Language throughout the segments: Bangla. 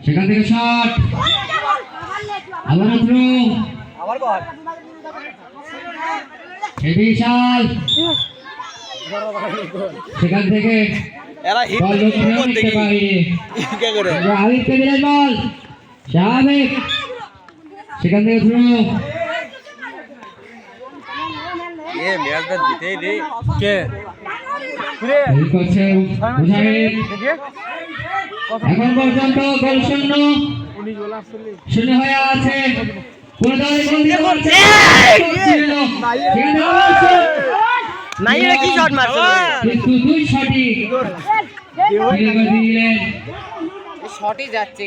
সেখান থেকে শট আবার বিশাল সেখান থেকে স্বাভাবিক সেখান থেকে থ্রো এখন পর্যন্ত গোল শূন্য হয়ে আছে। কিন্তু দুই সঠিক শটই যাচ্ছে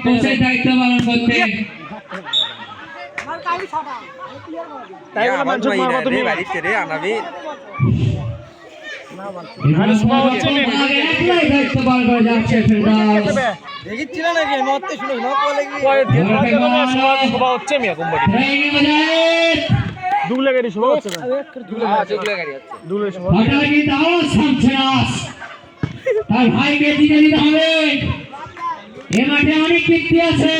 কোচের দায়িত্ব পালন করতে দায়িত্ব পালন করে যাচ্ছে তার ভাইকে দিতে দিতে হবে। এ মাঠে অনেক ব্যক্তি আছে,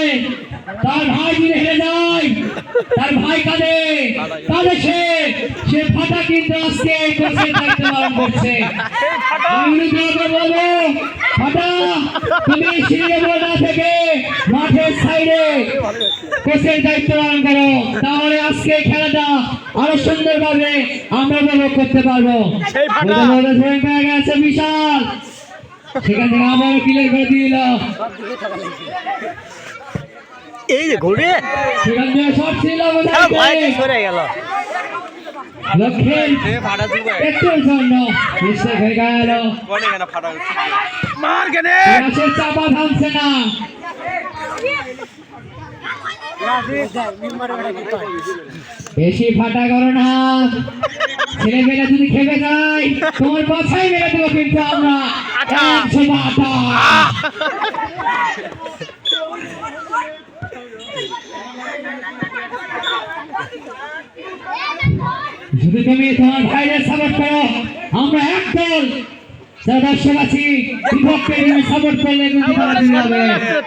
তার ভাই যদি হেরে যায় তার ভাই কাঁদে সে ফাটা কিন্তু আজকে কোচের দায়িত্ব পালন করছে। বলবো ফাটা তুমি সিঁড়ি বোর্ডা থেকে মাঠের সাইডে কোচের দায়িত্ব পালন করো, তাহলে আজকে খেলাটা আরো সুন্দরভাবে আমরা উপভোগ করতে পারবো। গেছে বিশাল সেখান থেকে আবারও ক্লিয়ার করে দিল। এই যে ঘুরে সেখান থেকে শট ছিল সরে গেল লক্ষ্যের একটুর জন্য মিস্টেক হয়ে গেল। চাপা থামছে না। বেশি ফাটা করো না, ছেলেমেয়েরা যদি খেপে যায় তোমার বাছাই মেরে দেবো কিন্তু আমরা। যদি তুমি তোমার ভাইদের সাপোর্ট করো, আমরা একদল যারা দর্শক আছি বিপক্ষে সাপোর্ট করলে কিন্তু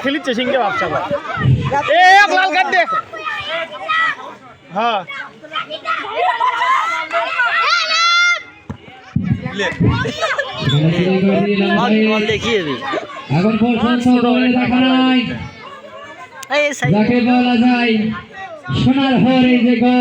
খেলিচ্ছে সিংকে ভাবছা এক লাল কার্ড দে। হ্যাঁ এখন পর্যন্ত দেখা নাই যাকে বলা যায় সোনার হরে যে গোল।